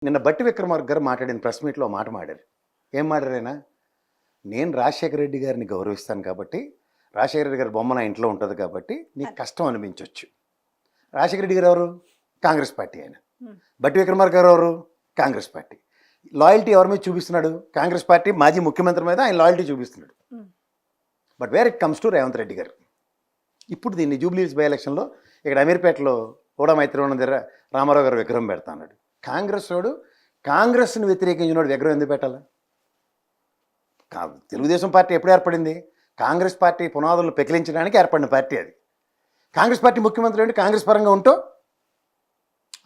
నిన్న బట్టి విక్రమార్క గారు మాట్లాడిన ప్రెస్ మీట్లో మాట మాడారు. ఏం మాట్లాడారైనా? నేను రాజశేఖర రెడ్డి గారిని గౌరవిస్తాను కాబట్టి, రాజశేఖర రెడ్డి గారి బొమ్మ నా ఇంట్లో ఉంటుంది కాబట్టి నీకు కష్టం అనిపించవచ్చు. రాజశేఖర రెడ్డి గారు ఎవరు? కాంగ్రెస్ పార్టీ ఆయన. బట్టి విక్రమార్క గారు ఎవరు? కాంగ్రెస్ పార్టీ. లాయల్టీ ఎవరి మీద చూపిస్తున్నాడు? కాంగ్రెస్ పార్టీ మాజీ ముఖ్యమంత్రి మీద ఆయన లాయల్టీ చూపిస్తున్నాడు. But where it comes to Revanth Reddy గారు. ఇప్పుడు దీన్ని జూబ్లీహిల్స్ బై ఎలక్షన్లో ఇక్కడ అమీర్పేటలో కూడా మైత్రివనం దగ్గర రామారావు గారు విగ్రహం పెడతా అన్నాడు. కాంగ్రెస్ వాడు కాంగ్రెస్ని వ్యతిరేకించినోడు విగ్రహం ఎందుకు పెట్టాలి? తెలుగుదేశం పార్టీ ఎప్పుడు ఏర్పడింది? కాంగ్రెస్ పార్టీ పునాదులను పెకిలించడానికి ఏర్పడిన పార్టీ అది. కాంగ్రెస్ పార్టీ ముఖ్యమంత్రి అంటే కాంగ్రెస్ పరంగా ఉంటూ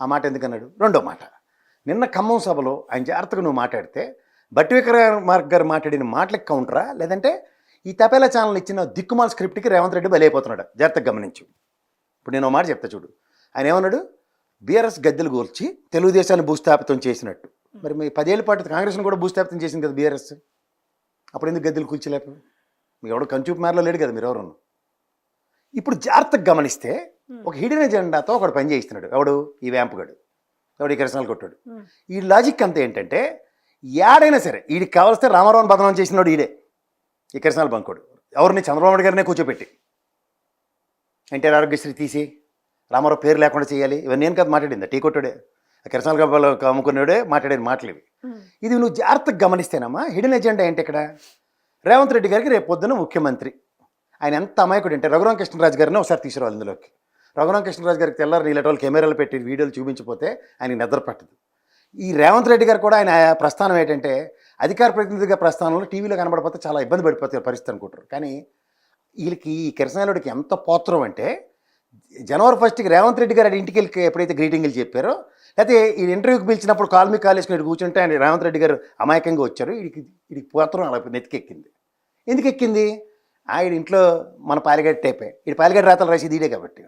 ఆ మాట ఎందుకన్నాడు? రెండో మాట, నిన్న ఖమ్మం సభలో ఆయన జాగ్రత్తగా నువ్వు మాట్లాడితే బట్టి విక్రమార్క గారు మాట్లాడిన మాటలకు కౌంటరా, లేదంటే ఈ తపేలా ఛానల్ ఇచ్చిన దిక్కుమాల స్క్రిప్ట్కి రేవంత్ రెడ్డి బలైపోతున్నాడు? జాగ్రత్తగా గమనించు. ఇప్పుడు నేను మాట చెప్తా చూడు. ఆయన ఏమన్నాడు? బీఆర్ఎస్ గద్దెలు కూల్చి తెలుగుదేశాన్ని భూస్థాపితం చేసినట్టు. మరి మీ 10 ఏళ్ల పాటు కాంగ్రెస్ని కూడా భూస్థాపితం చేసింది కదా బీఆర్ఎస్. అప్పుడు ఎందుకు గద్దెలు కూల్చలేపు? మీకు ఎవడు కంచూపు మేరలో లేడు కదా మీరు ఎవరన్నా. ఇప్పుడు జాగ్రత్తగా గమనిస్తే ఒక హిడెన్ ఎజెండాతో ఒకడు పని చేయిస్తున్నాడు. ఎవడు? ఈ వేంపగాడు. ఎవడు? ఈ కిరసనాలు కొట్టాడు. ఈ లాజిక్ అంతా ఏంటంటే, ఏడైనా సరే వీడికి కావలిస్తే రామారావుని బదనాం చేసినాడు ఈడే, ఈ కిరసనాలు బంకోడు. ఎవరిని? చంద్రబాబు నాయుడు గారినే కూర్చోపెట్టి ఎన్టీఆర్ ఆరోగ్యశ్రీ తీసి రామారావు పేరు లేకుండా చేయాలి. ఇవన్నీ నేను కదా మాట్లాడింది, టీ కొట్టాడే, కిరసనాలు గబ్బాలు అమ్ముకున్నాడే మాట్లాడిన మాటలు ఇవి. ఇది నువ్వు జాగ్రత్తగా గమనిస్తేనమ్మా హిడెన్ ఎజెండా ఏంటి ఇక్కడ? రేవంత్ రెడ్డి గారికి రేపు పొద్దున ముఖ్యమంత్రి. ఆయన ఎంత అమాయకుడు అంటే రఘురామ కృష్ణరాజు గారిని ఒకసారి తీసుకురావాలి ఇందులోకి. రఘురామ కృష్ణరాజు గారికి తెల్లారు నీళ్ళ వాళ్ళు కెమెరాలు పెట్టి వీడియోలు చూపించిపోతే ఆయనకి నిద్ర పట్టదు. ఈ రేవంత్ రెడ్డి గారు కూడా ఆయన ప్రస్థానం ఏంటంటే అధికార ప్రతినిధిగా ప్రస్థానంలో టీవీలో కనబడిపోతే చాలా ఇబ్బంది పడిపోతే పరిస్థితి అనుకుంటారు. కానీ వీళ్ళకి ఈ కిరసనాయుడికి ఎంత పోత్రం అంటే జనవరి 1కి రేవంత్ రెడ్డి గారు ఇంటికి వెళ్ళి ఎప్పుడైతే గ్రీటింగ్లు చెప్పారో, లేకపోతే ఈ ఇంటర్వ్యూకి పిలిచినప్పుడు కాల్ వేసుకుని కూర్చుంటే ఆయన రేవంత్ రెడ్డి గారు అమాయకంగా వచ్చారు. వీడికి పోత్రం అలా నెత్తికెక్కింది. ఎందుకు ఎక్కింది? ఆయన ఇంట్లో మన పాలిగడ్డ టైపే. పాలిగడ్డ రాతలు రాసేది ఈడే కాబట్టి.